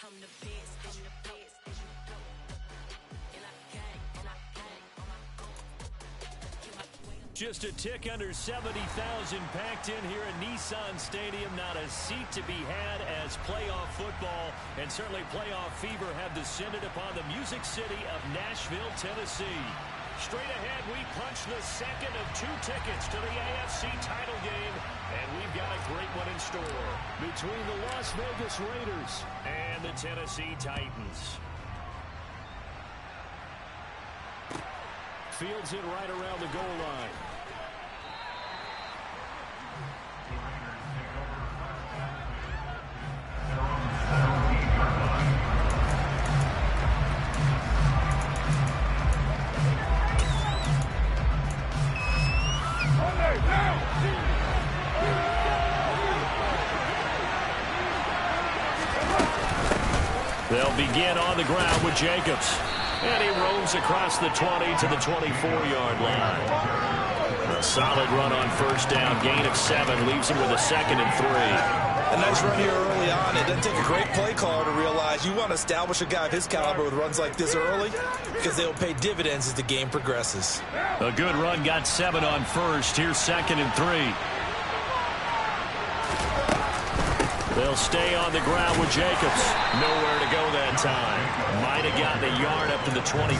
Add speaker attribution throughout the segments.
Speaker 1: I'm the best, I'm the best, and you know. And I gang on my own.
Speaker 2: Just a tick under 70,000 packed in here at Nissan Stadium. Not a seat to be had as playoff football and certainly playoff fever have descended upon the Music City of Nashville, Tennessee. Straight ahead, we punch the second of two tickets to the AFC title game, and we've got a great one in store between the Las Vegas Raiders and the Tennessee Titans. Fields it right around the goal line. They'll begin on the ground with Jacobs. And he roams across the 20 to the 24-yard line. A solid run on first down. Gain of 7 leaves him with a 2nd and 3.
Speaker 3: A nice run here early on. It doesn't take a great play caller to realize you want to establish a guy of his caliber with runs like this early because they'll pay dividends as the game progresses.
Speaker 2: A good run, got 7 on first. Here's 2nd and 3. They'll stay on the ground with Jacobs. Nowhere to go that time. Might have gotten a yard up to the 25.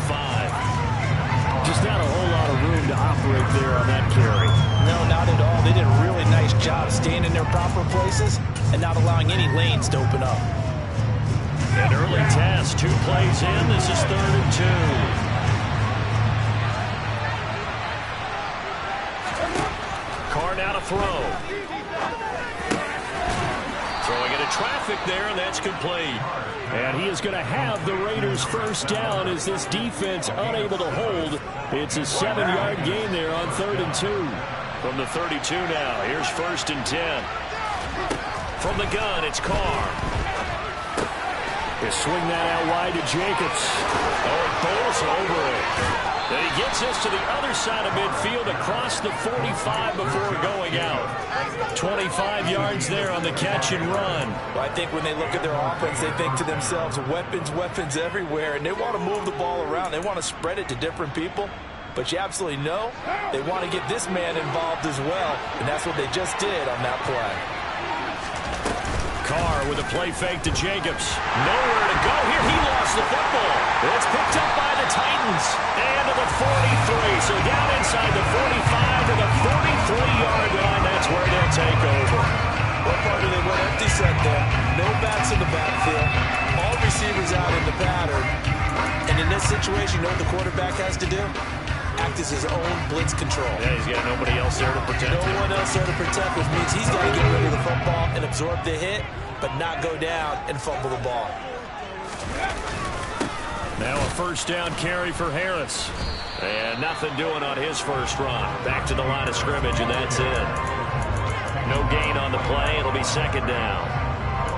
Speaker 2: Just not a whole lot of room to operate there on that carry.
Speaker 3: No, not at all. They did a really nice job staying in their proper places and not allowing any lanes to open up.
Speaker 2: An early test. 2 plays in. This is 3rd and 2. Carr now to throw. Throwing into traffic there, and that's complete. And he is going to have the Raiders first down as this defense unable to hold. It's a 7-yard gain there on 3rd and 2. From the 32 now, here's 1st and 10. From the gun, it's Carr. He'll swing that out wide to Jacobs. Oh, it bowls over it. And he gets us to the other side of midfield across the 45 before going out. 25 yards there on the catch and run.
Speaker 3: Well, I think when they look at their offense, they think to themselves, weapons, weapons everywhere, and they want to move the ball around. They want to spread it to different people. But you absolutely know they want to get this man involved as well, and that's what they just did on that play.
Speaker 2: Carr with a play fake to Jacobs. Nowhere to go here. He lost the football. It's picked up by the Titans. And to the 43. So down inside the 45 to the 43-yard line. That's where they'll take over.
Speaker 3: What part do they went empty set there? No backs in the backfield. All receivers out in the pattern. And in this situation, you know what the quarterback has to do? Act as his own blitz control.
Speaker 2: Yeah, he's got nobody else there to protect him.
Speaker 3: No one else there to protect, which means he's got to get rid of the football and absorb the hit, but not go down and fumble the ball.
Speaker 2: Now a first down carry for Harris. And nothing doing on his first run. Back to the line of scrimmage, and that's it. No gain on the play. It'll be 2nd down.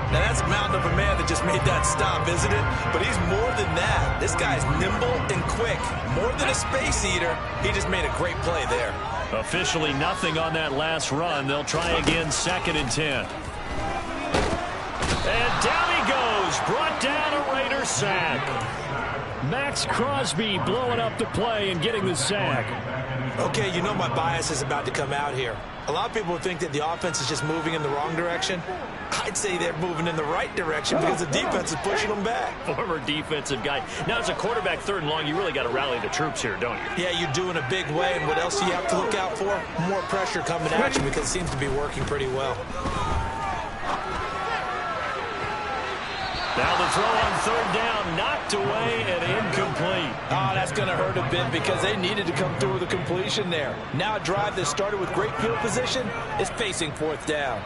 Speaker 3: Now that's a mountain of a man that just made that stop, isn't it? But he's more than that. This guy's nimble and quick. More than a space eater, he just made a great play there.
Speaker 2: Officially nothing on that last run. They'll try again, 2nd and 10. And down he goes. Brought down a Raider sack. Max Crosby blowing up the play and getting the sack.
Speaker 3: Okay, you know my bias is about to come out here. A lot of people think that the offense is just moving in the wrong direction. I'd say they're moving in the right direction because the defense is pushing them back.
Speaker 2: Former defensive guy. Now, as a quarterback 3rd and long, you really got to rally the troops here, don't you?
Speaker 3: Yeah, you do in a big way. And what else do you have to look out for? More pressure coming at you because it seems to be working pretty well.
Speaker 2: Now the throw on 3rd down, knocked away and incomplete.
Speaker 3: Oh, that's going to hurt a bit because they needed to come through with a completion there. Now a drive that started with great field position is facing 4th down.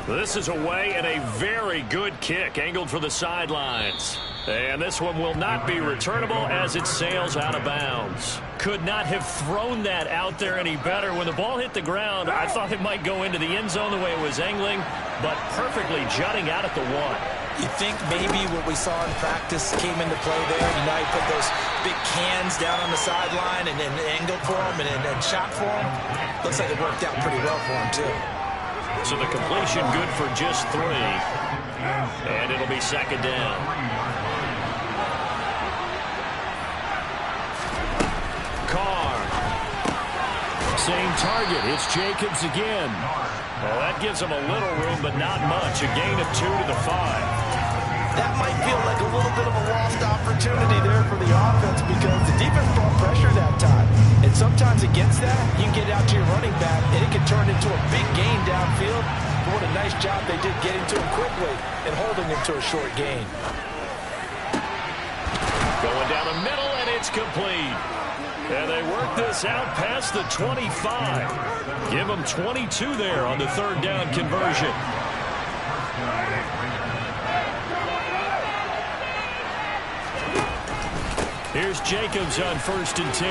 Speaker 2: This is away and a very good kick, angled for the sidelines. And this one will not be returnable as it sails out of bounds. Could not have thrown that out there any better. When the ball hit the ground, I thought it might go into the end zone the way it was angling, but perfectly jutting out at the 1.
Speaker 3: You think maybe what we saw in practice came into play there? You know, he put those big cans down on the sideline and then angled for him and shot for him. Looks like it worked out pretty well for him, too.
Speaker 2: So the completion good for just 3. And it'll be second down. Carr. Same target. It's Jacobs again. Well, that gives them a little room, but not much. A gain of 2 to the 5.
Speaker 3: That might feel like a little bit of a lost opportunity there for the offense because the defense brought pressure that time. And sometimes against that, you can get out to your running back, and it can turn into a big gain downfield. But what a nice job they did getting to him quickly and holding him to a short gain.
Speaker 2: Going down the middle, and it's complete. And they work this out past the 25. Give them 22 there on the third down conversion. Here's Jacobs on 1st and 10.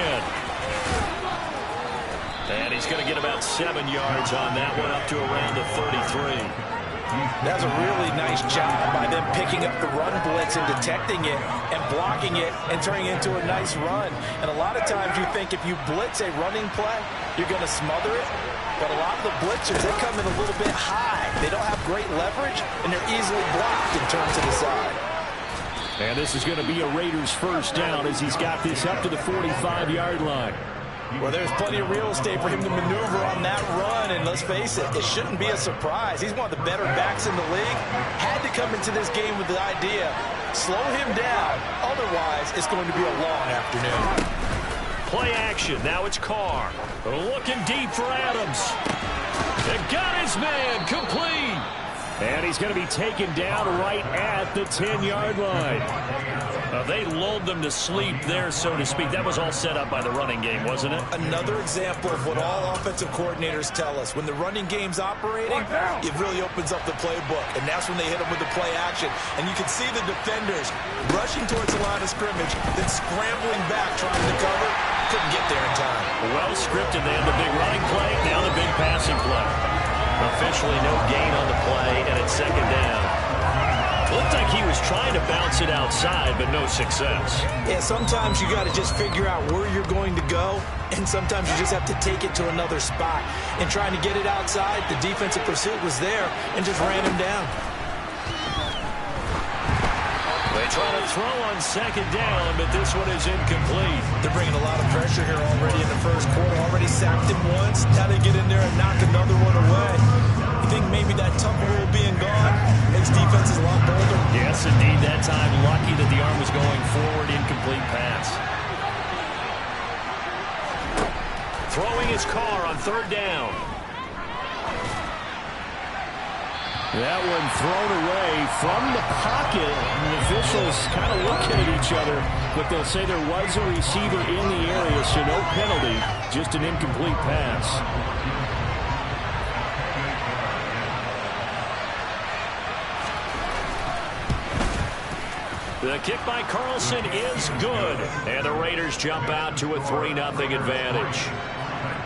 Speaker 2: And he's going to get about 7 yards on that one, up to around the 33.
Speaker 3: That's a really nice job by them picking up the run blitz and detecting it and blocking it and turning it into a nice run. And a lot of times you think if you blitz a running play, you're going to smother it. But a lot of the blitzers, they come in a little bit high. They don't have great leverage, and they're easily blocked and turned to the side.
Speaker 2: And this is going to be a Raiders first down as he's got this up to the 45-yard line.
Speaker 3: Well, there's plenty of real estate for him to maneuver on that run, and let's face it, it shouldn't be a surprise. He's one of the better backs in the league. Had to come into this game with the idea, slow him down, otherwise it's going to be a long afternoon.
Speaker 2: Play action, now it's Carr. Looking deep for Adams. They got his man, complete. And he's going to be taken down right at the 10-yard line. They lulled them to sleep there, so to speak. That was all set up by the running game, wasn't it?
Speaker 3: Another example of what all offensive coordinators tell us. When the running game's operating, it really opens up the playbook. And that's when they hit them with the play action. And you can see the defenders rushing towards the line of scrimmage, then scrambling back, trying to cover. Couldn't get there in time.
Speaker 2: Well scripted. They had the big running play, now the big passing play. Officially no gain on the play, and it's second down. Looked like he was trying to bounce it outside, but no success.
Speaker 3: Yeah, sometimes you got to just figure out where you're going to go, and sometimes you just have to take it to another spot. And trying to get it outside, the defensive pursuit was there and just ran him down.
Speaker 2: They try to throw on second down, but this one is incomplete.
Speaker 3: They're bringing a lot of pressure here already in the first quarter. Already sacked him once. Now they get in there and knock another one away. You think maybe that Tucker rule being gone makes defenses a lot bolder?
Speaker 2: Yes, indeed. That time, lucky that the arm was going forward. Incomplete pass. Throwing his Carr on third down. That one thrown away from the pocket. The officials kind of looking at each other, but they'll say there was a receiver in the area, so no penalty, just an incomplete pass. The kick by Carlson is good, and the Raiders jump out to a 3-0 advantage.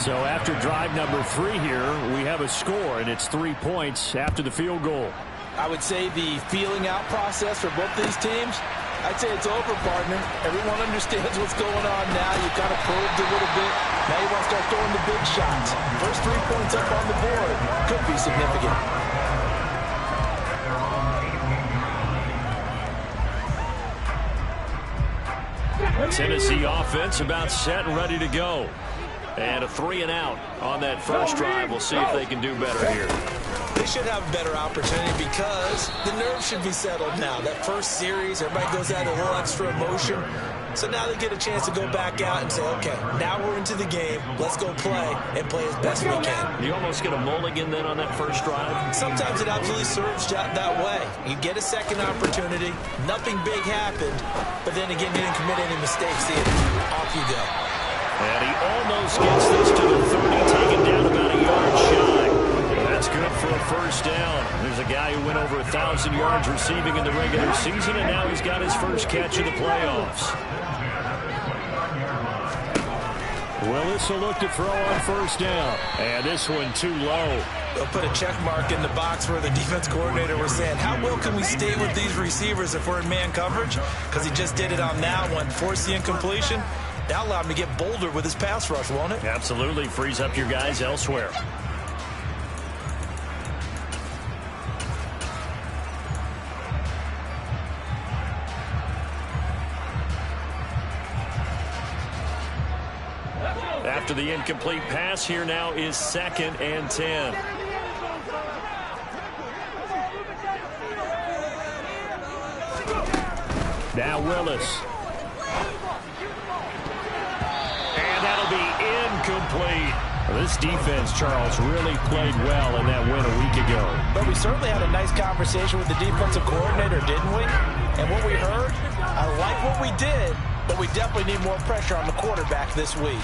Speaker 2: So after drive number 3 here, we have a score, and it's 3 points after the field goal.
Speaker 3: I would say the feeling out process for both these teams, I'd say it's over, partner. Everyone understands what's going on now. You kind of probed a little bit. Now you want to start throwing the big shots. First 3 points up on the board could be significant.
Speaker 2: Tennessee offense about set and ready to go. And a 3-and-out on that first drive. We'll see if they can do better here.
Speaker 3: They should have a better opportunity because the nerves should be settled now. That first series, everybody goes out a little extra emotion. So now they get a chance to go back out and say, okay, now we're into the game. Let's go play and play as best we can.
Speaker 2: You almost get a mulligan then on that first drive?
Speaker 3: Sometimes it absolutely serves that way. You get a second opportunity. Nothing big happened. But then again, you didn't commit any mistakes either. Off you go.
Speaker 2: And he almost gets this to the 30, taken down about a yard shy. That's good for a first down. There's a guy who went over 1,000 yards receiving in the regular season, and now he's got his first catch of the playoffs. Willis will look to throw on first down. And this one too low.
Speaker 3: They'll put a check mark in the box where the defense coordinator was saying, how well can we stay with these receivers if we're in man coverage? Because he just did it on that one. Force the incompletion. That allowed him to get bolder with his pass rush, won't it?
Speaker 2: Absolutely. Frees up your guys elsewhere. after the incomplete pass. Here now is 2nd and 10. Now Willis. And that'll be incomplete. This defense, Charles, really played well in that win a week ago.
Speaker 3: But we certainly had a nice conversation with the defensive coordinator, didn't we? And what we heard, I like what we did, but we definitely need more pressure on the quarterback this week.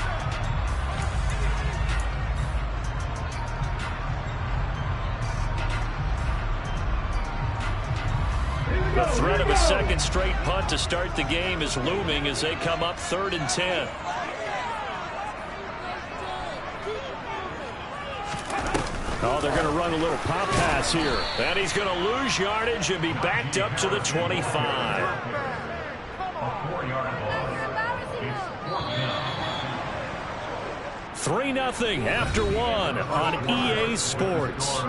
Speaker 2: The threat of a second straight punt to start the game is looming as they come up 3rd and 10. Oh, they're going to run a little pop pass here. And he's going to lose yardage and be backed up to the 25. 3-0 after 1 on EA Sports.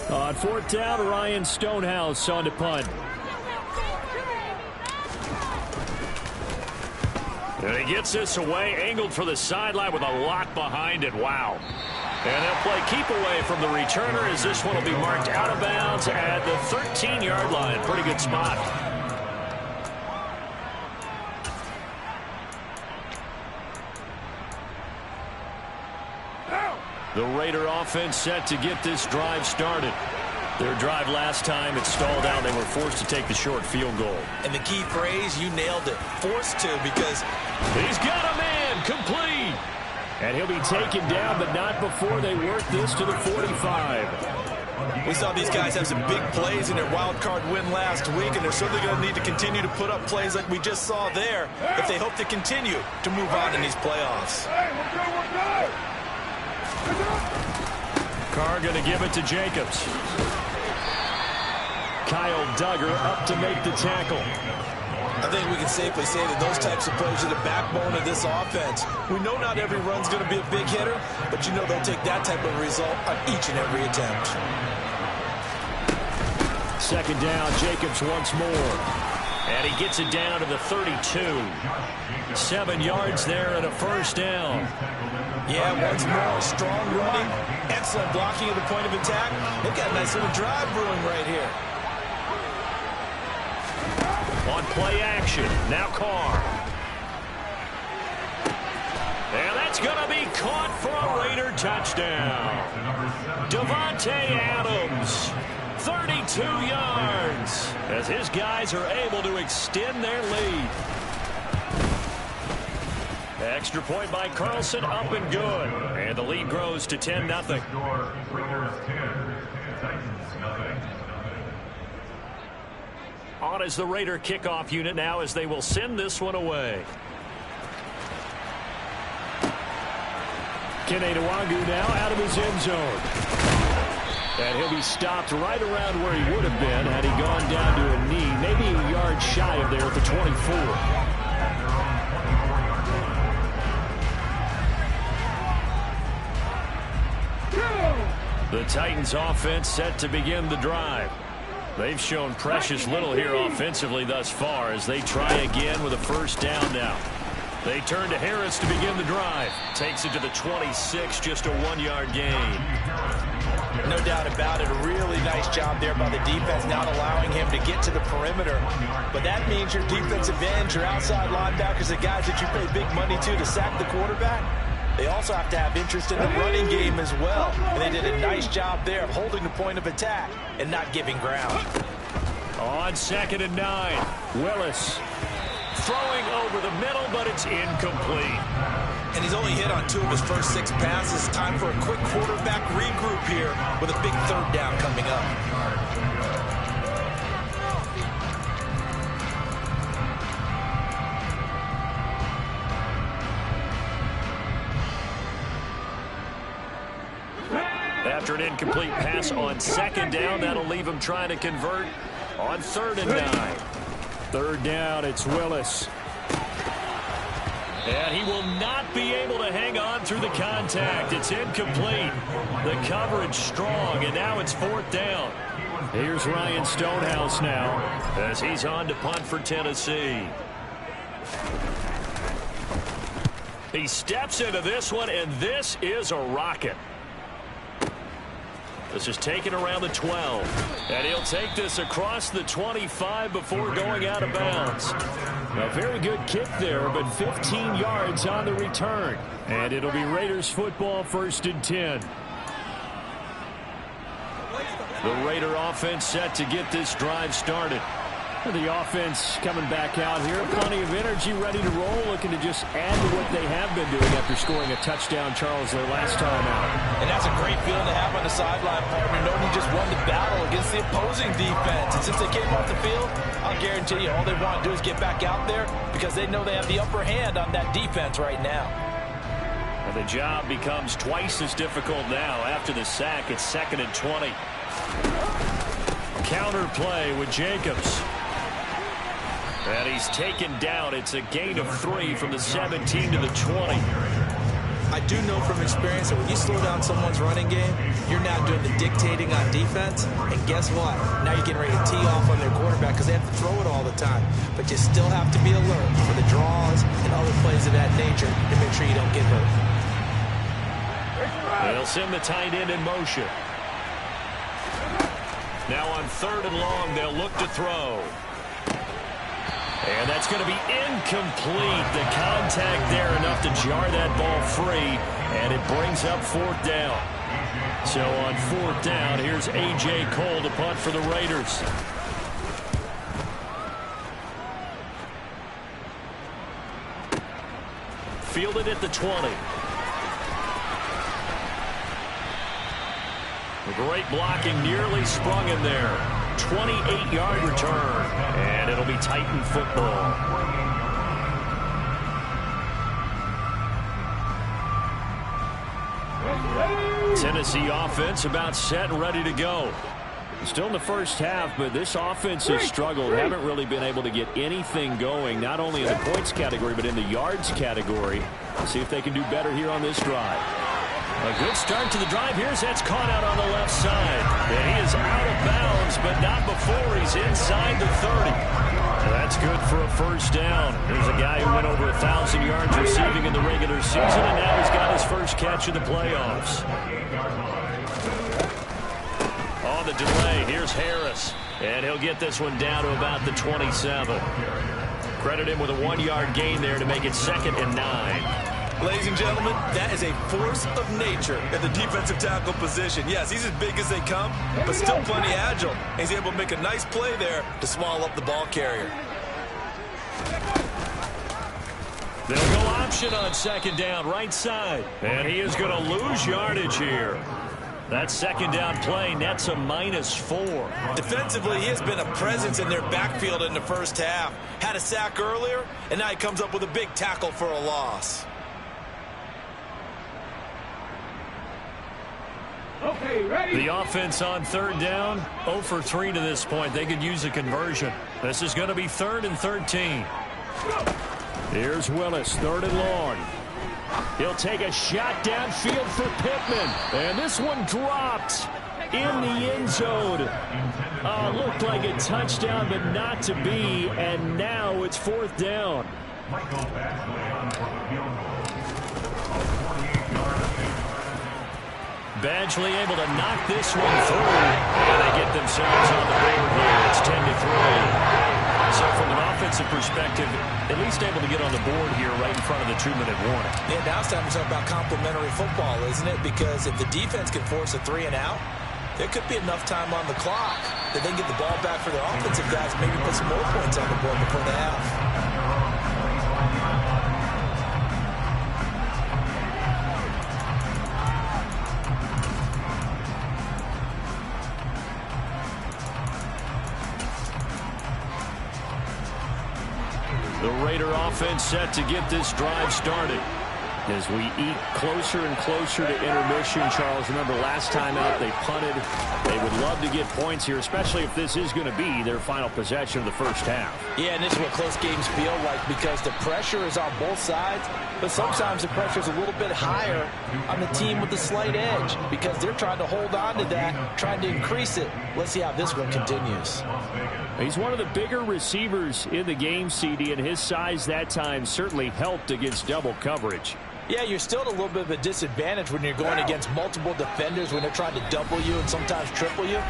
Speaker 2: On 4th down, Ryan Stonehouse on to punt. And he gets this away, angled for the sideline with a lot behind it. Wow. And they'll play keep away from the returner as this one will be marked out of bounds at the 13-yard line. Pretty good spot. The Raider offense set to get this drive started. Their drive last time, it stalled out. They were forced to take the short field goal.
Speaker 3: And the key phrase, you nailed it. Forced to, because
Speaker 2: he's got a man complete. And he'll be taken down, but not before they work this to the 45.
Speaker 3: We saw these guys have some big plays in their wild card win last week, and they're certainly going to need to continue to put up plays like we just saw there if they hope to continue to move on in these playoffs.
Speaker 2: Carr going to give it to Jacobs. Kyle Duggar up to make the tackle.
Speaker 3: I think we can safely say that those types of plays are the backbone of this offense. We know not every run's going to be a big hitter, but you know they'll take that type of result on each and every attempt.
Speaker 2: 2nd down, Jacobs once more. And he gets it down to the 32. 7 yards there and a 1st down.
Speaker 3: Yeah, once more, strong running, excellent blocking at the point of attack. They've got a nice little drive brewing right here.
Speaker 2: On play action, now Carr. And that's going to be caught for a Raider touchdown. Davante Adams, 32 yards, as his guys are able to extend their lead. Extra point by Carlson, up and good. And the lead grows to 10-0. On is the Raider kickoff unit now as they will send this one away. Kene Nwangwu now out of his end zone. And he'll be stopped right around where he would have been had he gone down to a knee, maybe a yard shy of there at the 24. The Titans offense set to begin the drive. They've shown precious little here offensively thus far as they try again with a 1st down now. They turn to Harris to begin the drive. Takes it to the 26, just a 1-yard gain.
Speaker 3: No doubt about it. A really nice job there by the defense, not allowing him to get to the perimeter. But that means your defensive ends, your outside linebackers, the guys that you pay big money to sack the quarterback, they also have to have interest in the running game as well. And they did a nice job there of holding the point of attack and not giving ground.
Speaker 2: On 2nd and 9, Willis throwing over the middle, but it's incomplete.
Speaker 3: And he's only hit on 2 of his first 6 passes. Time for a quick quarterback regroup here with a big 3rd down coming up.
Speaker 2: After an incomplete pass on 2nd down, that'll leave him trying to convert on 3rd and 9. 3rd down, it's Willis. And he will not be able to hang on through the contact. It's incomplete. The coverage strong, and now it's 4th down. Here's Ryan Stonehouse now as he's on to punt for Tennessee. He steps into this one, and this is a rocket. This is taken around the 12. And he'll take this across the 25 before going out of bounds. A very good kick there, but 15 yards on the return. And it'll be Raiders football, 1st and 10. The Raider offense set to get this drive started. The offense coming back out here. Plenty of energy, ready to roll, looking to just add to what they have been doing after scoring a touchdown, Charles, their last time out.
Speaker 3: And that's a great feeling to have on the sideline, partner, knowing you just won the battle against the opposing defense. And since they came off the field, I'll guarantee you all they want to do is get back out there because they know they have the upper hand on that defense right now.
Speaker 2: And the job becomes twice as difficult now after the sack. It's 2nd and 20. Counter play with Jacobs. And he's taken down. It's a gain of 3 from the 17 to the 20.
Speaker 4: I do know from experience that when you slow down someone's running game, you're now doing the dictating on defense. And guess what? Now you're getting ready to tee off on their quarterback because they have to throw it all the time. But you still have to be alert for the draws and other plays of that nature to make sure you don't get hurt.
Speaker 2: They'll send the tight end in motion. Now on 3rd and long, they'll look to throw. And that's going to be incomplete. The contact there enough to jar that ball free, and it brings up 4th down. So on 4th down, here's A.J. Cole to punt for the Raiders. Fielded at the 20. Great blocking, nearly sprung him there. 28-yard return, and it'll be Titan football. Tennessee offense about set and ready to go. Still in the first half, but this offense has struggled. Haven't really been able to get anything going, not only in the points category, but in the yards category. See if they can do better here on this drive. A good start to the drive. That's caught out on the left side. And he is out of bounds, but not before he's inside the 30. That's good for a 1st down. There's a guy who went over 1,000 yards receiving in the regular season, and now he's got his first catch in the playoffs. On the delay, here's Harris. And he'll get this one down to about the 27. Credit him with a 1-yard gain there to make it 2nd and 9.
Speaker 3: Ladies and gentlemen, that is a force of nature at the defensive tackle position. Yes, he's as big as they come, but still plenty agile. He's able to make a nice play there to swallow up the ball carrier.
Speaker 2: They'll go option on 2nd down, right side. And he is going to lose yardage here. That 2nd down play nets a -4.
Speaker 3: Defensively, he has been a presence in their backfield in the first half. Had a sack earlier, and now he comes up with a big tackle for a loss.
Speaker 5: Okay, ready.
Speaker 2: The offense on 3rd down, 0 for 3 to this point. They could use a conversion. This is going to be 3rd and 13. Here's Willis, 3rd and long. He'll take a shot downfield for Pittman. And this one dropped in the end zone. Looked like a touchdown, but not to be. And now it's 4th down. Badgley able to knock this one through. And they get themselves on the board here. It's 10-3. So from an offensive perspective, at least able to get on the board here right in front of the 2-minute warning.
Speaker 4: Yeah, now it's time to talk about complementary football, isn't it? Because if the defense can force a 3 and out, there could be enough time on the clock that they can get the ball back for their offensive guys and maybe put some more points on the board before the half.
Speaker 2: The Raider offense set to get this drive started. As we eat closer and closer to intermission, Charles, remember last time out they punted. They would love to get points here, especially if this is going to be their final possession of the first half.
Speaker 3: Yeah, and this is what close games feel like because the pressure is on both sides, but sometimes the pressure is a little bit higher on the team with the slight edge because they're trying to hold on to that, trying to increase it. Let's see how this one continues.
Speaker 2: He's one of the bigger receivers in the game, CD, and his size that time certainly helped against double coverage.
Speaker 3: Yeah, you're still at a little bit of a disadvantage when you're going against multiple defenders when they're trying to double you and sometimes triple you.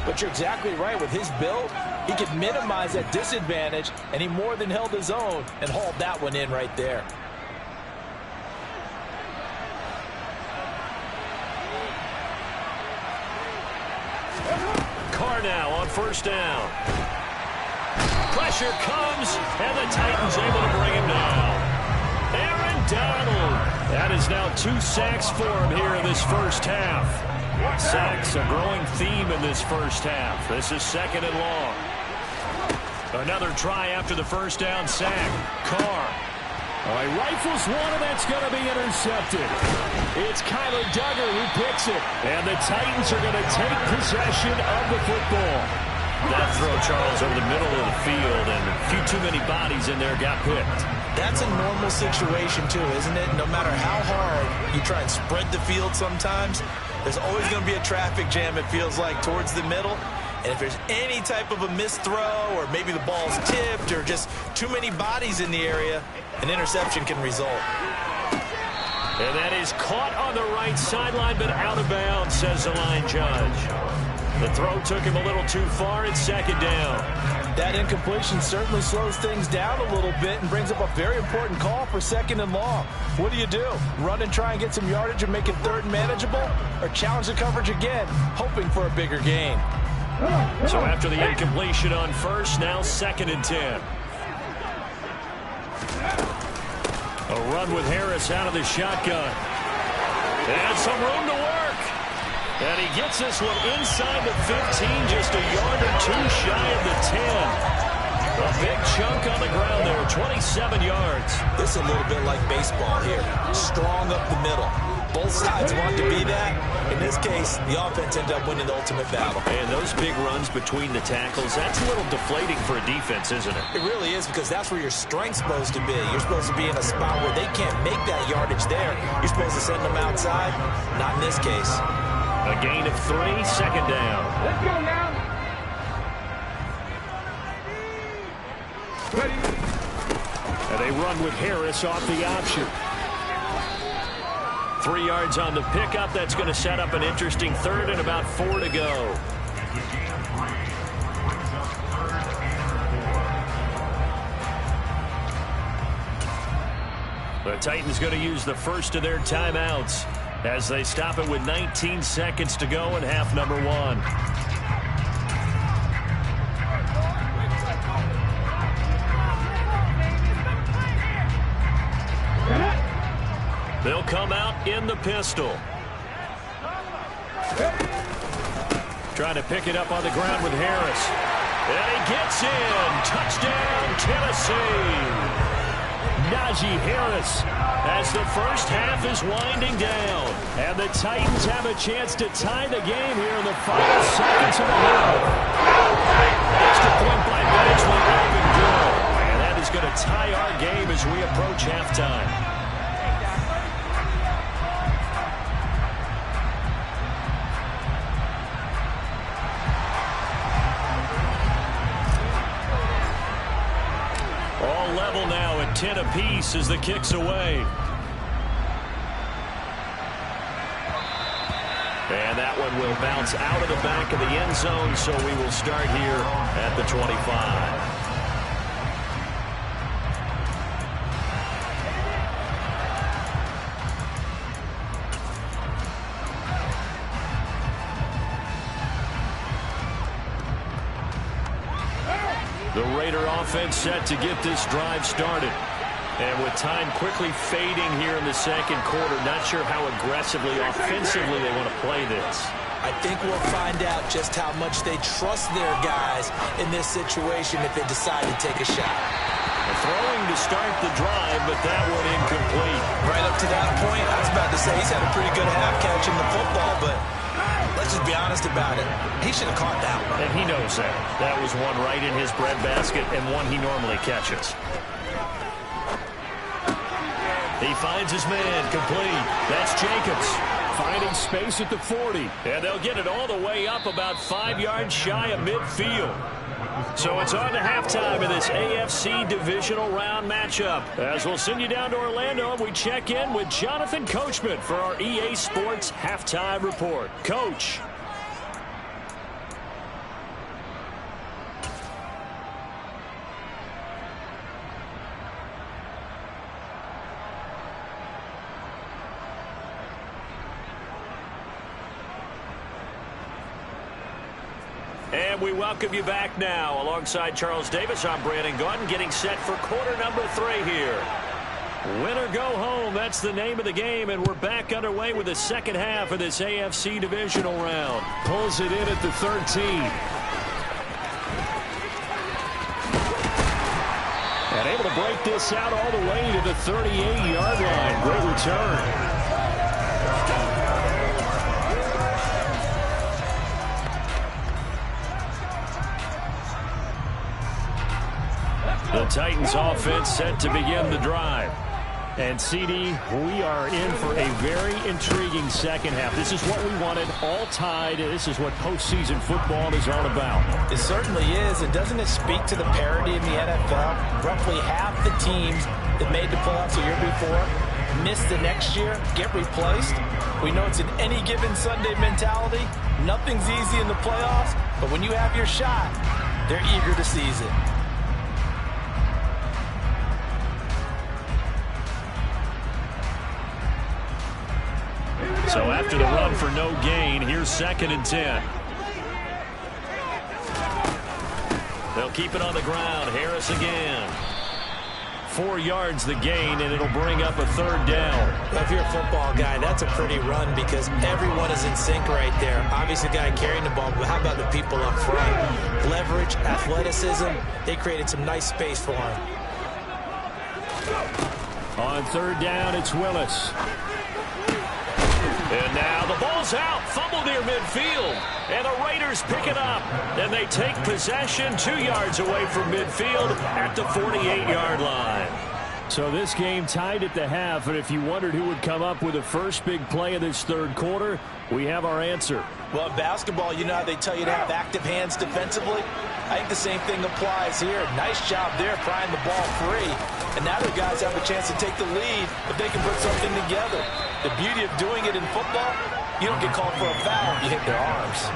Speaker 3: But you're exactly right. With his build, he could minimize that disadvantage, and he more than held his own and hauled that one in right there.
Speaker 2: Carr now on first down. Pressure comes, and the Titans able to bring him down. Aaron Donald. That is now 2 sacks for him here in this first half. Sacks, a growing theme in this first half. This is second and long. Another try after the first down sack. Carr. He rifles one, and that's going to be intercepted. It's Kyler Duggar who picks it. And the Titans are going to take possession of the football. That throw, Charles, over the middle of the field, and a few too many bodies in there got picked.
Speaker 3: That's a normal situation, too, isn't it? No matter how hard you try and spread the field sometimes, there's always going to be a traffic jam, it feels like, towards the middle. And if there's any type of a missed throw or maybe the ball's tipped or just too many bodies in the area, an interception can result.
Speaker 2: And that is caught on the right sideline, but out of bounds, says the line judge. The throw took him a little too far. It's second down.
Speaker 3: That incompletion certainly slows things down a little bit and brings up a very important call for second and long. What do? Run and try and get some yardage and make it third and manageable? Or challenge the coverage again, hoping for a bigger gain?
Speaker 2: So after the incompletion on first, now second and 10. A run with Harris out of the shotgun. And some room to work. And he gets this one inside the 15, just a yard or two shy of the 10. A big chunk on the ground there, 27 yards.
Speaker 3: This is a little bit like baseball here. Strong up the middle. Both sides want to be that. In this case, the offense ended up winning the ultimate battle.
Speaker 2: And those big runs between the tackles, that's a little deflating for a defense, isn't it?
Speaker 3: It really is, because that's where your strength's supposed to be. You're supposed to be in a spot where they can't make that yardage there. You're supposed to send them outside. Not in this case.
Speaker 2: A gain of 3, second down.
Speaker 5: Let's go now. Ready.
Speaker 2: And they run with Harris off the option. 3 yards on the pickup. That's going to set up an interesting third and about 4 to go. The Titans going to use the first of their timeouts as they stop it with 19 seconds to go in half number 1. They'll come out in the pistol. Trying to pick it up on the ground with Harris. And he gets in. Touchdown, Tennessee. Najee Harris as the first half is winding down. And the Titans have a chance to tie the game here in the final seconds of the half. Extra point by Beasley, up and good. And that is going to tie our game as we approach halftime. All level now at 10 apiece as the kick's away. And that one will bounce out of the back of the end zone, so we will start here at the 25. The Raider offense set to get this drive started. And with time quickly fading here in the second quarter, not sure how aggressively, offensively they want to play this.
Speaker 3: I think we'll find out just how much they trust their guys in this situation if they decide to take a shot.
Speaker 2: Throwing to start the drive, but that one incomplete.
Speaker 4: Right up to that point, I was about to say he's had a pretty good half catching the football, but let's just be honest about it. He should have caught that one.
Speaker 2: And he knows that. That was one right in his breadbasket and one he normally catches. He finds his man, complete. That's Jacobs. Finding space at the 40. And they'll get it all the way up about 5 yards shy of midfield. So it's on to halftime of this AFC divisional round matchup. As we'll send you down to Orlando, we check in with Jonathan Coachman for our EA Sports Halftime Report. Coach. And we welcome you back now. Alongside Charles Davis, I'm Brandon Gaudin, getting set for quarter number 3 here. Win or go home, that's the name of the game, and we're back underway with the second half of this AFC divisional round. Pulls it in at the 13. And able to break this out all the way to the 38-yard line. Great return. The Titans offense set to begin the drive. And CD, we are in for a very intriguing second half. This is what we wanted, all tied. This is what postseason football is all about.
Speaker 4: It certainly is. And doesn't it speak to the parity in the NFL? Roughly half the teams that made the playoffs the year before miss the next year, get replaced. We know it's an any given Sunday mentality. Nothing's easy in the playoffs, but when you have your shot, they're eager to seize it.
Speaker 2: So after the run for no gain, here's 2nd and 10. They'll keep it on the ground. Harris again. 4 yards the gain, and it'll bring up a 3rd down.
Speaker 4: Well, if you're a football guy, that's a pretty run because everyone is in sync right there. Obviously, the guy carrying the ball, but how about the people up front? Leverage, athleticism, they created some nice space for him.
Speaker 2: On 3rd down, it's Willis. And now the ball's out. Fumble near midfield. And the Raiders pick it up. And they take possession 2 yards away from midfield at the 48-yard line. So this game tied at the half. And if you wondered who would come up with the first big play of this 3rd quarter, we have our answer.
Speaker 4: Well, in basketball, you know how they tell you to have active hands defensively? I think the same thing applies here. Nice job there prying the ball free. And now the guys have a chance to take the lead if they can put something together. The beauty of doing it in football, you don't get called for a foul if you hit their arms.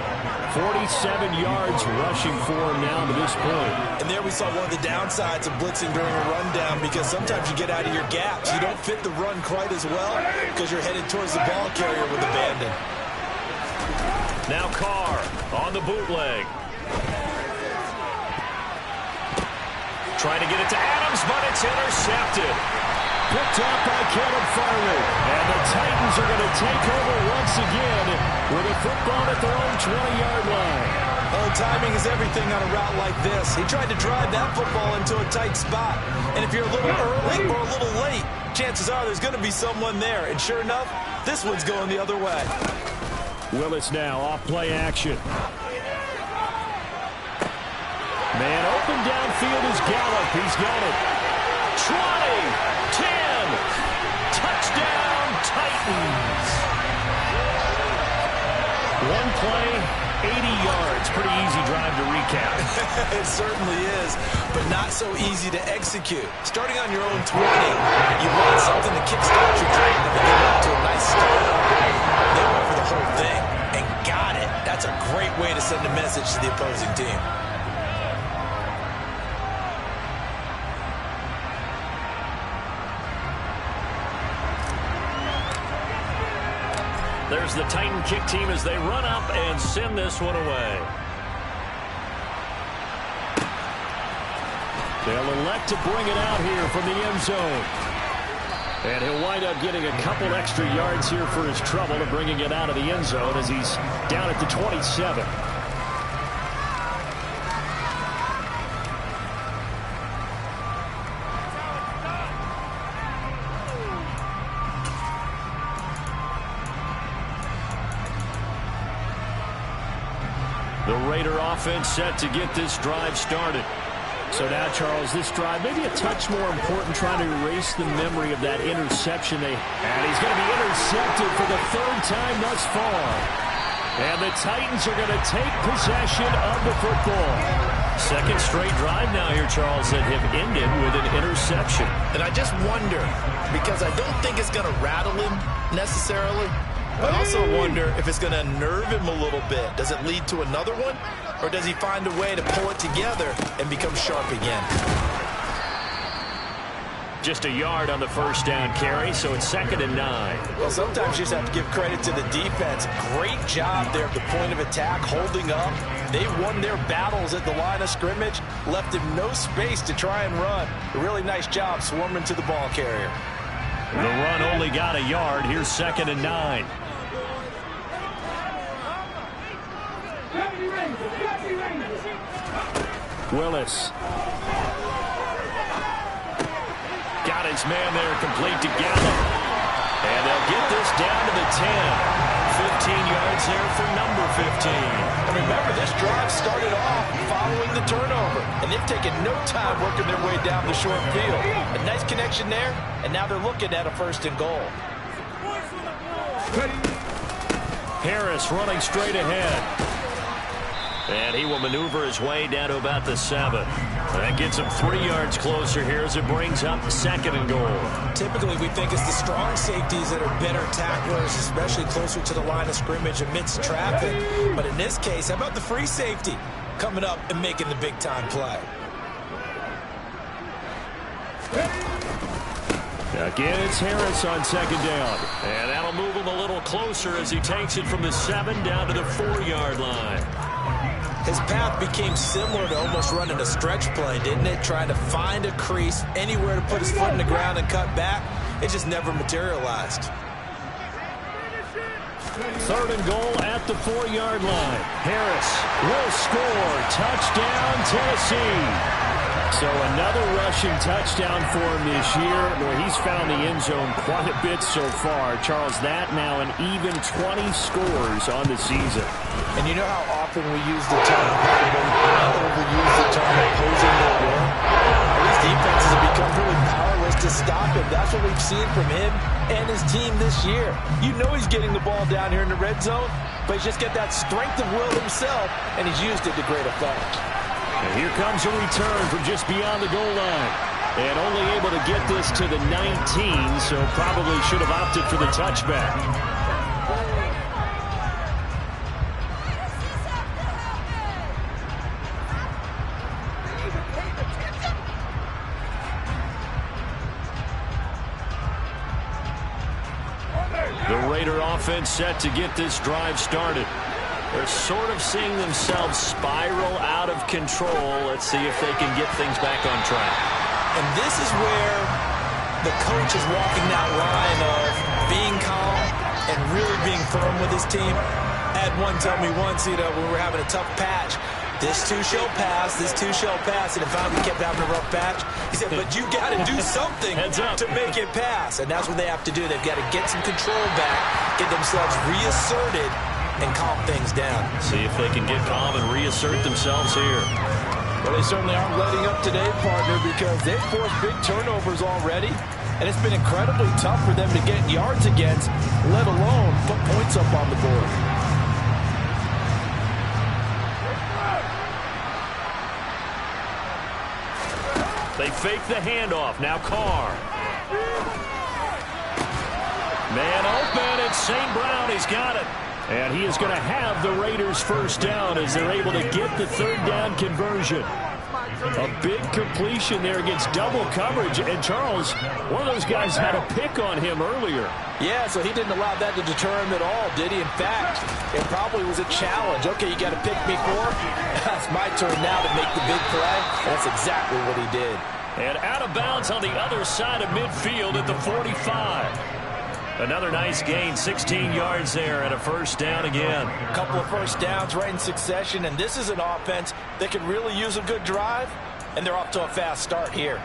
Speaker 2: 47 yards rushing for him now to this point.
Speaker 4: And there we saw one of the downsides of blitzing during a rundown because sometimes you get out of your gaps. You don't fit the run quite as well because you're headed towards the ball carrier with abandon.
Speaker 2: Now Carr on the bootleg. Trying to get it to Adams, but it's intercepted. Picked up by Caleb Farley. And the Titans are going to take over once again with a football at their own 20-yard line.
Speaker 4: Oh, timing is everything on a route like this. He tried to drive that football into a tight spot. And if you're a little early or a little late, chances are there's going to be someone there. And sure enough, this one's going the other way.
Speaker 2: Willis now off play action. Man open downfield is Gallup. He's got it. 20, 10, touchdown Titans. One play, 80 yards. Pretty easy drive to recap.
Speaker 4: It certainly is, but not so easy to execute. Starting on your own 20, you want something to kickstart your drive and get off to a nice start. They went for the whole thing and got it. That's a great way to send a message to the opposing team.
Speaker 2: There's the Titan kick team as they run up and send this one away. They'll elect to bring it out here from the end zone. And he'll wind up getting a couple extra yards here for his trouble to bringing it out of the end zone as he's down at the 27. The Raider offense set to get this drive started. So now, Charles, this drive maybe a touch more important, trying to erase the memory of that interception. And he's going to be intercepted for the third time thus far. And the Titans are going to take possession of the football. Second straight drive now here, Charles, that have ended with an interception.
Speaker 3: And I just wonder, because I don't think it's going to rattle him necessarily. I also wonder if it's going to unnerve him a little bit. Does it lead to another one? Or does he find a way to pull it together and become sharp again?
Speaker 2: Just a yard on the first down carry, so it's 2nd and 9.
Speaker 3: Well, sometimes you just have to give credit to the defense. Great job there at the point of attack, holding up. They won their battles at the line of scrimmage, left him no space to try and run. A really nice job swarming to the ball carrier.
Speaker 2: The run only got a yard. Here's 2nd and 9. Willis. Got his man there, complete to Gallup. And they'll get this down to the 10. 15 yards there for number 15.
Speaker 3: And remember, this drive started off following the turnover. And they've taken no time working their way down the short field. A nice connection there, and now they're looking at a 1st and goal.
Speaker 2: Harris running straight ahead. And he will maneuver his way down to about the 7. That gets him 3 yards closer here as it brings up 2nd and goal.
Speaker 4: Typically, we think it's the strong safeties that are better tacklers, especially closer to the line of scrimmage amidst traffic. But in this case, how about the free safety coming up and making the big-time play?
Speaker 2: Again, it's Harris on 2nd down. And that'll move him a little closer as he takes it from the 7 down to the 4-yard line.
Speaker 4: His path became similar to almost running a stretch play, didn't it? Trying to find a crease, anywhere to put his foot in the ground and cut back. It just never materialized.
Speaker 2: 3rd and goal at the 4-yard line. Harris will score. Touchdown, Tennessee. So another rushing touchdown for him this year. Well, he's found the end zone quite a bit so far. Charles, that now an even 20 scores on the season.
Speaker 3: And you know how often we use the term, overuse the term opposing their will? These defenses have become really powerless to stop him. That's what we've seen from him and his team this year. You know he's getting the ball down here in the red zone, but he's just got that strength of will himself, and he's used it to great effect.
Speaker 2: And here comes a return from just beyond the goal line. And only able to get this to the 19, so probably should have opted for the touchback. The Raider offense set to get this drive started. They're sort of seeing themselves spiral out of control. Let's see if they can get things back on track.
Speaker 4: And this is where the coach is walking that line of being calm and really being firm with his team. I had one tell me once, when we were having a tough patch, this too shall pass, this too shall pass. And if we kept having a rough patch, he said, but you got to do something to make it pass. And that's what they have to do. They've got to get some control back, get themselves reasserted, and calm things down.
Speaker 2: See if they can get calm and reassert themselves here.
Speaker 3: Well, they certainly aren't letting up today, partner, because they've forced big turnovers already, and it's been incredibly tough for them to get yards against, let alone put points up on the board.
Speaker 2: They fake the handoff. Now Carr. Man open, it's St. Brown. He's got it. And he is going to have the Raiders first down as they're able to get the 3rd down conversion. A big completion there against double coverage. And Charles, one of those guys had a pick on him earlier.
Speaker 3: Yeah, so he didn't allow that to deter him at all, did he? In fact, it probably was a challenge. Okay, you got to pick me for? That's my turn now to make the big play. And that's exactly what he did.
Speaker 2: And out of bounds on the other side of midfield at the 45. Another nice gain, 16 yards there, and a first down again.
Speaker 3: A couple of first downs right in succession, and this is an offense that could really use a good drive, and they're off to a fast start here.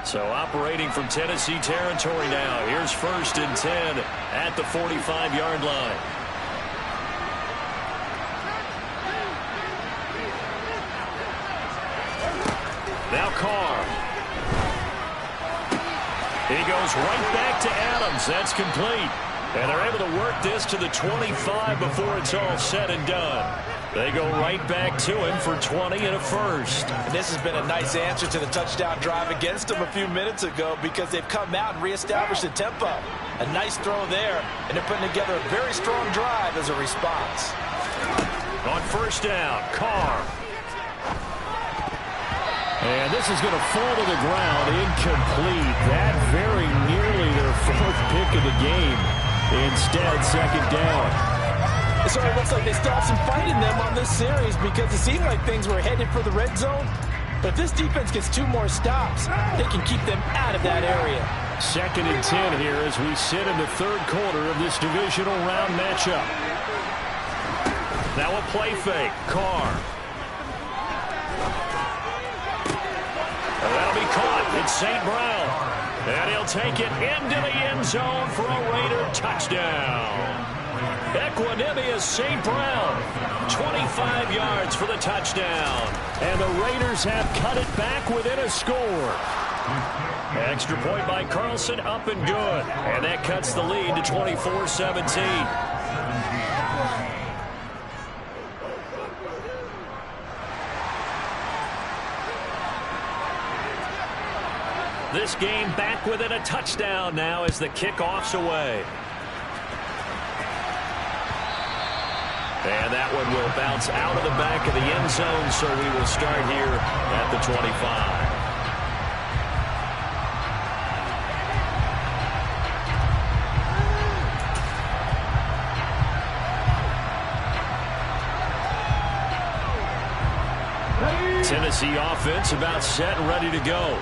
Speaker 2: So operating from Tennessee territory now. Here's 1st and 10 at the 45-yard line. Carr. He goes right back to Adams. That's complete. And they're able to work this to the 25 before it's all said and done. They go right back to him for 20 and a first.
Speaker 3: And this has been a nice answer to the touchdown drive against them a few minutes ago because they've come out and reestablished the tempo. A nice throw there, and they're putting together a very strong drive as a response.
Speaker 2: On first down, Carr. And this is going to fall to the ground, incomplete. That very nearly their fourth pick of the game. Instead, second down.
Speaker 3: It sort of looks like they still have some fight in them on this series because it seemed like things were headed for the red zone. But if this defense gets 2 more stops, they can keep them out of that area.
Speaker 2: Second and 10 here as we sit in the third quarter of this divisional round matchup. Now a play fake. Carr. And that'll be caught. It's St. Brown. And he'll take it into the end zone for a Raider touchdown. Equanimeous St. Brown, 25 yards for the touchdown. And the Raiders have cut it back within a score. Extra point by Carlson, up and good. And that cuts the lead to 24-17. This game back within a touchdown now as the kickoff's away. And that one will bounce out of the back of the end zone, so we will start here at the 25. Tennessee offense about set and ready to go.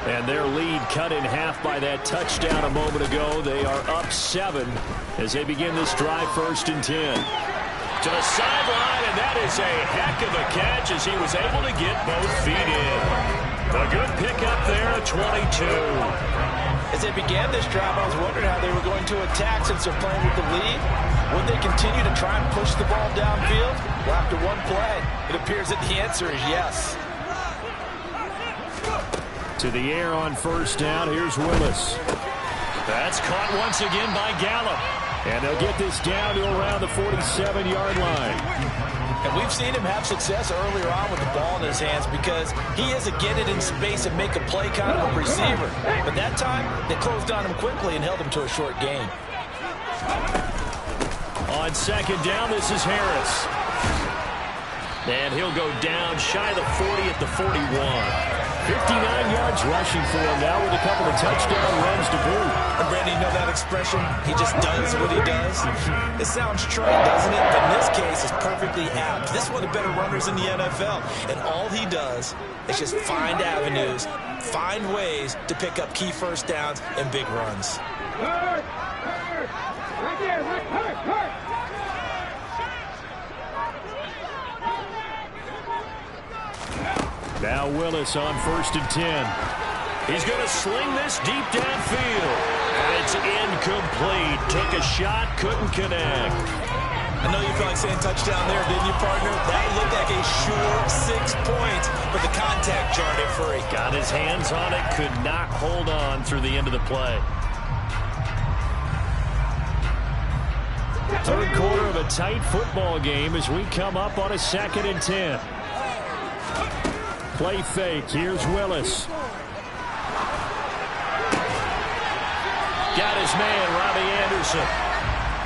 Speaker 2: And their lead cut in half by that touchdown a moment ago. They are up 7 as they begin this drive, 1st and 10. To the sideline, and that is a heck of a catch as he was able to get both feet in. A good pickup there at 22.
Speaker 3: As they began this drive, I was wondering how they were going to attack since they're playing with the lead. Would they continue to try and push the ball downfield? Well, after one play, it appears that the answer is yes.
Speaker 2: To the air on first down. Here's Willis. That's caught once again by Gallup. And they'll get this down to around the 47-yard line.
Speaker 3: And we've seen him have success earlier on with the ball in his hands because he is a get it in space and make a play kind of a receiver. But that time, they closed on him quickly and held him to a short gain.
Speaker 2: On second down, this is Harris. And he'll go down shy of the 40 at the 41. 59 yards rushing for him now with a couple of touchdown runs to boot.
Speaker 3: And Brandon, you know that expression? He just does what he does. It sounds trite, doesn't it? But in this case, it's perfectly apt. This is one of the better runners in the NFL. And all he does is just find avenues, find ways to pick up key first downs and big runs.
Speaker 5: Right there, hurt.
Speaker 2: Now Willis on 1st and 10. He's going to sling this deep downfield. And it's incomplete. Took a shot, couldn't connect.
Speaker 3: I know you felt like saying touchdown there, didn't you, partner? That looked like a sure 6 points, but the contact jarred it free.
Speaker 2: Got his hands on it, could not hold on through the end of the play. Third quarter of a tight football game as we come up on a 2nd and 10. Play fake. Here's Willis. Got his man, Robbie Anderson.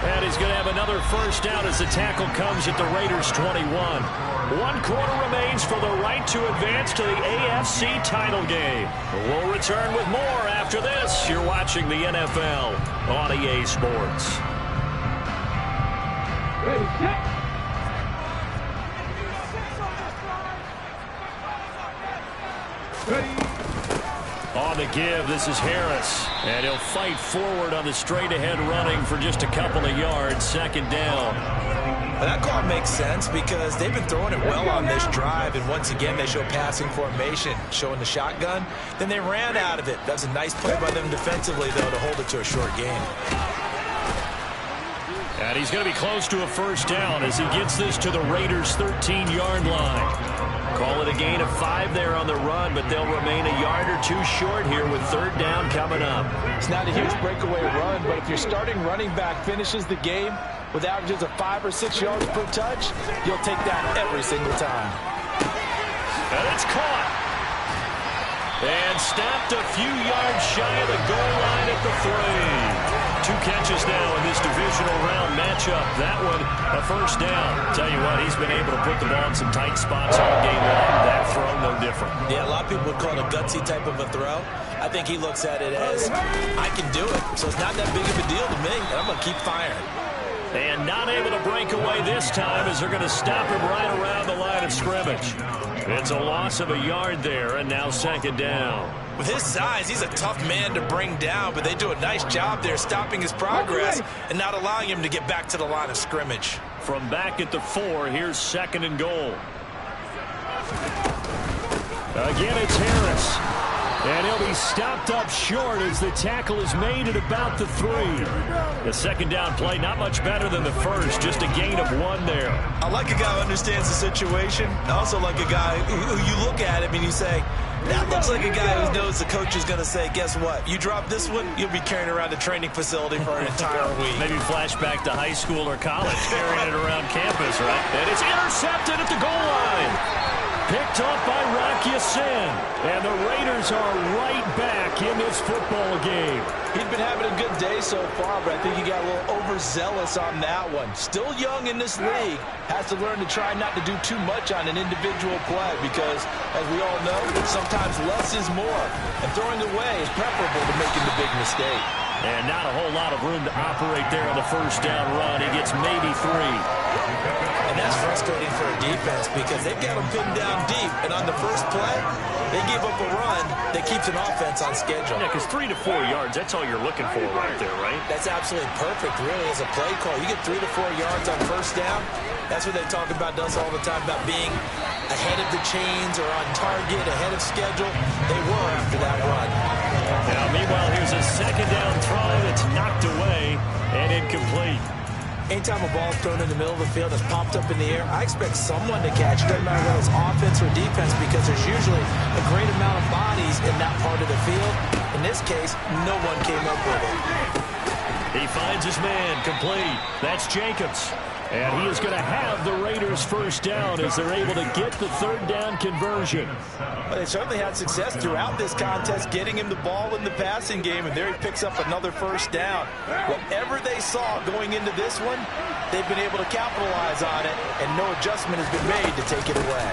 Speaker 2: And he's going to have another first down as the tackle comes at the Raiders' 21. 1 quarter remains for the right to advance to the AFC title game. We'll return with more after this. You're watching the NFL on EA Sports.
Speaker 5: Ready, set.
Speaker 2: On the give, this is Harris. And he'll fight forward on the straight-ahead running for just a couple of yards. 2nd down.
Speaker 3: Well, that call makes sense because they've been throwing it well on this drive, and once again they show passing formation, showing the shotgun. Then they ran out of it. That was a nice play by them defensively, though, to hold it to a short gain.
Speaker 2: And he's going to be close to a first down as he gets this to the Raiders' 13-yard line. Call it a gain of 5 there on the run, but they'll remain a yard or 2 short here with third down coming up.
Speaker 3: It's not a huge breakaway run, but if your starting running back finishes the game with averages of 5 or 6 yards per touch, you'll take that every single time.
Speaker 2: And it's caught. And stopped a few yards shy of the goal line at the 3. 2 catches now in this divisional round matchup. That one, a first down. Tell you what, he's been able to put the ball in some tight spots all game long. That throw, no different.
Speaker 4: Yeah, a lot of people would call it a gutsy type of a throw. I think he looks at it as, I can do it. So it's not that big of a deal to me, and I'm going to keep firing.
Speaker 2: And not able to break away this time as they're going to stop him right around the line of scrimmage. It's a loss of a yard there, and now second down.
Speaker 4: With his size, he's a tough man to bring down, but they do a nice job there stopping his progress and not allowing him to get back to the line of scrimmage.
Speaker 2: From back at the 4, here's second and goal. Again, it's Harris. And he'll be stopped up short as the tackle is made at about the 3. The second down play, not much better than the first, just a gain of 1 there.
Speaker 4: I like a guy who understands the situation. I also like a guy who you look at him and you say, that looks like a guy who knows the coach is going to say, guess what? You drop this one, you'll be carrying around a training facility for an entire week.
Speaker 2: Maybe flashback to high school or college, carrying it around campus, right? And it's intercepted at the goal line. Picked off by Rock Ya-Sin. And the Raiders are right back in this football game.
Speaker 3: He's been having a good day so far, but I think he got a little overzealous on that one. Still young in this league. Has to learn to try not to do too much on an individual play because, as we all know, sometimes less is more. And throwing away is preferable to making the big mistake.
Speaker 2: And not a whole lot of room to operate there on the first down run. He gets maybe 3.
Speaker 4: And that's frustrating for a defense because they've got him pinned down deep. And on the first play, they give up a run that keeps an offense on schedule.
Speaker 2: Yeah, because 3 to 4 yards, that's all you're looking for right there, right?
Speaker 4: That's absolutely perfect, really, as a play call. You get 3 to 4 yards on first down. That's what they talk about us all the time, about being ahead of the chains or on target, ahead of schedule. They were after that run.
Speaker 2: Now, meanwhile, here's a second down throw that's knocked away and incomplete.
Speaker 4: Anytime a ball is thrown in the middle of the field that's popped up in the air, I expect someone to catch it. Doesn't matter whether it's offense or defense because there's usually a great amount of bodies in that part of the field. In this case, no one came up with it.
Speaker 2: He finds his man complete. That's Jacobs. And he is going to have the Raiders first down as they're able to get the third down conversion.
Speaker 3: Well, they certainly had success throughout this contest, getting him the ball in the passing game, and there he picks up another first down. Whatever they saw going into this one, they've been able to capitalize on it, and no adjustment has been made to take it away.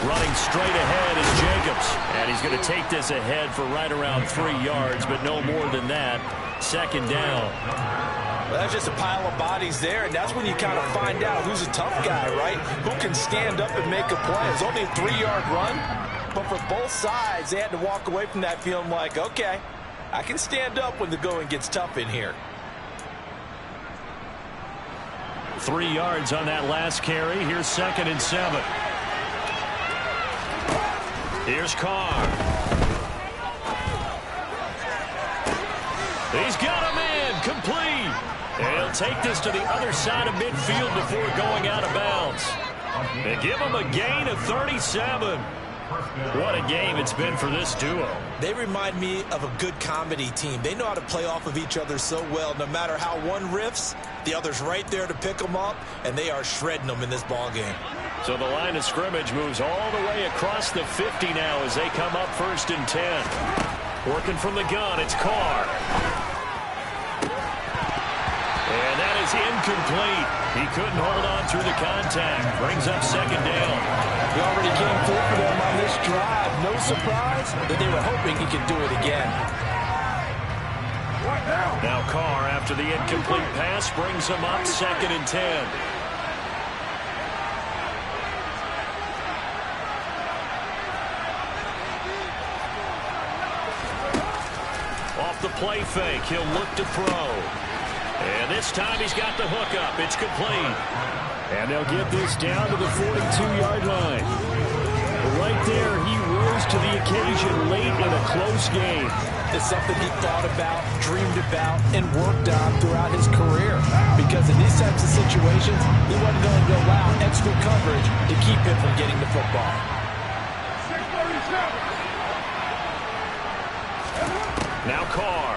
Speaker 2: Running straight ahead is Jacobs, and he's going to take this ahead for right around 3 yards, but no more than that. Second down.
Speaker 3: Well, that's just a pile of bodies there, and that's when you kind of find out who's a tough guy, right? Who can stand up and make a play. It's only a 3-yard run, but for both sides, they had to walk away from that feeling like, okay, I can stand up when the going gets tough in here.
Speaker 2: 3 yards on that last carry. Here's second and 7. Here's Carr. He's got a man complete. And he'll take this to the other side of midfield before going out of bounds. They give him a gain of 37. What a game it's been for this duo.
Speaker 4: They remind me of a good comedy team. They know how to play off of each other so well. No matter how one riffs, the other's right there to pick them up, and they are shredding them in this ball game.
Speaker 2: So the line of scrimmage moves all the way across the 50 now as they come up first and 10. Working from the gun, it's Carr. And that is incomplete. He couldn't hold on through the contact. Brings up second down.
Speaker 3: He already came through for them on this drive. No surprise that they were hoping he could do it again.
Speaker 2: Now Carr, after the incomplete pass, brings him up second and 10. Off the play fake, he'll look to throw. And this time he's got the hookup. It's complete. And they'll get this down to the 42-yard line. Right there, he rose to the occasion late in a close game.
Speaker 3: It's something he thought about, dreamed about, and worked on throughout his career. Because in these types of situations, he wasn't going to allow extra coverage to keep him from getting the football.
Speaker 2: Now Carr.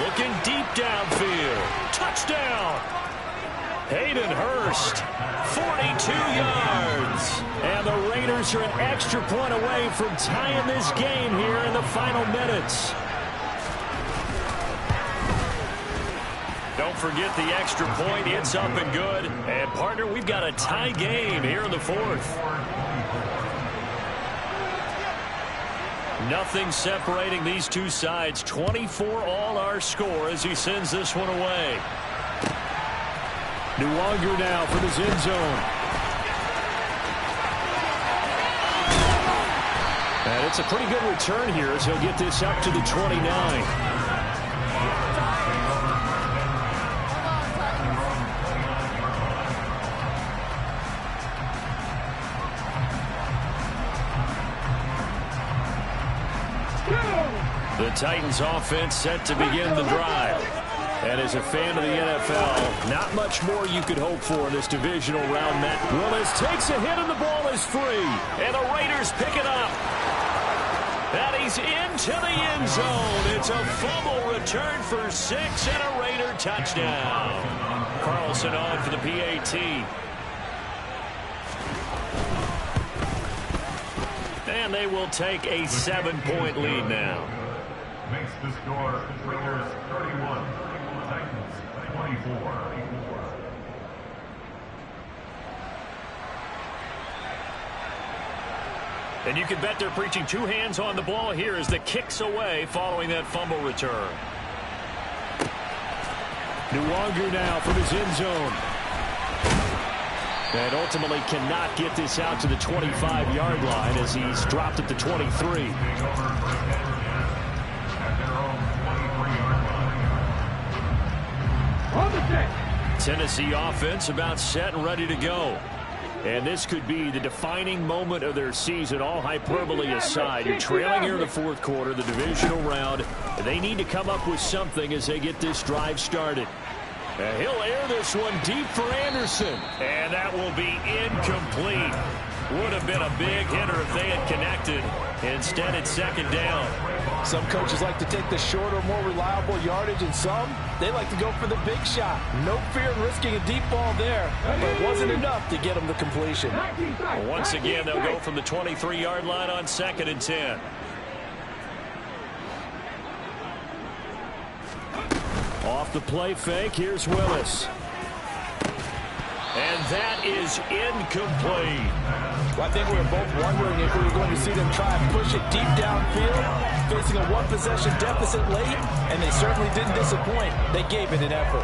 Speaker 2: Looking deep downfield. Touchdown. Hayden Hurst, 42 yards. And the Raiders are an extra point away from tying this game here in the final minutes. Don't forget the extra point. It's up and good. And, partner, we've got a tie game here in the fourth. Nothing separating these two sides. 24 all our score as he sends this one away. Nwonger now for his end zone. And it's a pretty good return here as he'll get this up to the 29. The Titans offense set to begin the drive. And as a fan of the NFL, not much more you could hope for in this divisional round. Matt Willis takes a hit and the ball is free. And the Raiders pick it up. And he's into the end zone. It's a fumble return for 6 and a Raider touchdown. Carlson on for the PAT. And they will take a 7-point lead now.
Speaker 6: Makes the score Raiders 31, Titans 24.
Speaker 2: And you can bet they're preaching two hands on the ball here as the kick's away following that fumble return. Nwonger now from his end zone. And ultimately cannot get this out to the 25-yard line as he's dropped at the 23. Tennessee offense about set and ready to go. And this could be the defining moment of their season, all hyperbole aside. You're trailing here in the fourth quarter, the divisional round. They need to come up with something as they get this drive started. And he'll air this one deep for Anderson. And that will be incomplete. Would have been a big hitter if they had connected. Instead, it's second down.
Speaker 3: Some coaches like to take the shorter, more reliable yardage, and some, they like to go for the big shot. No fear in risking a deep ball there, but it wasn't enough to get them the completion.
Speaker 2: Well, once again, they'll go from the 23-yard line on 2nd and 10. Off the play fake, here's Willis. And that is incomplete.
Speaker 3: Well, I think we were both wondering if we were going to see them try and push it deep downfield, facing a one-possession deficit late, and they certainly didn't disappoint. They gave it an effort.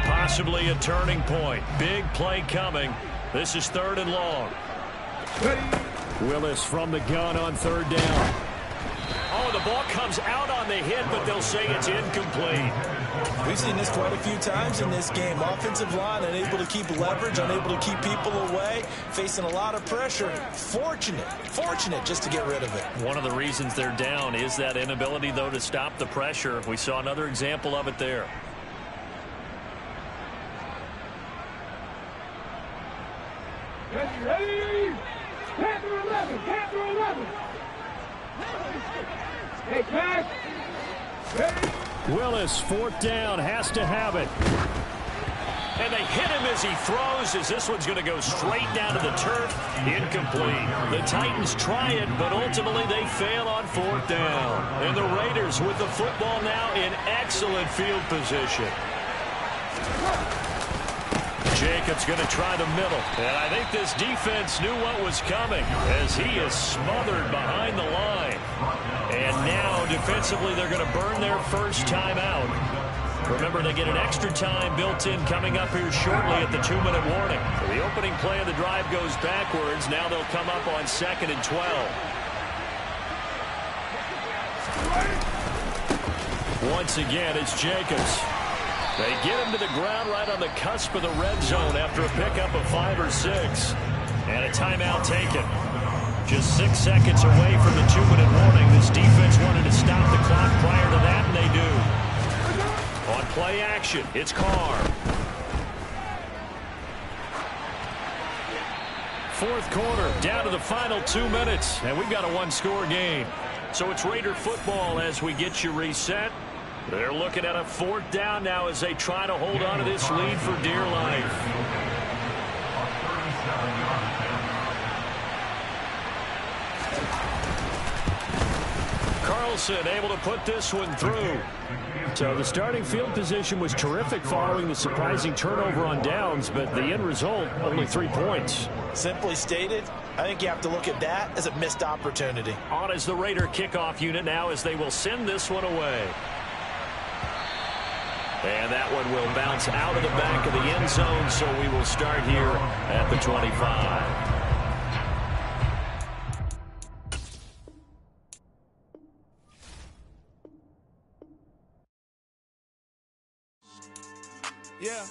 Speaker 2: Possibly a turning point. Big play coming. This is 3rd and long. Willis from the gun on 3rd down. Oh, the ball comes out on the hit, but they'll say it's incomplete.
Speaker 4: We've seen this quite a few times in this game. Offensive line unable to keep leverage, unable to keep people away, facing a lot of pressure. Fortunate just to get rid of it.
Speaker 2: One of the reasons they're down is that inability, though, to stop the pressure. We saw another example of it there.
Speaker 5: Ready? Panther 11, Panther 11. Hey, pass. Ready?
Speaker 2: Willis, 4th down, has to have it. And they hit him as he throws, as this one's going to go straight down to the turf. Incomplete. The Titans try it, but ultimately they fail on 4th down. And the Raiders with the football now in excellent field position. Jacobs going to try the middle. And I think this defense knew what was coming as he is smothered behind the line. And now defensively they're going to burn their first time out. Remember, they get an extra time built in coming up here shortly at the 2-minute warning. So the opening play of the drive goes backwards. Now they'll come up on 2nd and 12. Once again, it's Jacobs. They get him to the ground right on the cusp of the red zone after a pickup of 5 or 6. And a timeout taken. Just 6 seconds away from the 2-minute warning. This defense wanted to stop the clock prior to that, and they do. On play action, it's Carr. fourth quarter, down to the final 2 minutes, and we've got a one-score game. So it's Raider football as we get you reset. They're looking at a fourth down now as they try to hold on to this lead for dear life. Carlson able to put this one through. So the starting field position was terrific following the surprising turnover on downs, but the end result, only 3 points.
Speaker 3: Simply stated, I think you have to look at that as a missed opportunity.
Speaker 2: On as the Raider kickoff unit now as they will send this one away. And that one will bounce out of the back of the end zone, so we will start here at the 25.
Speaker 7: Yeah.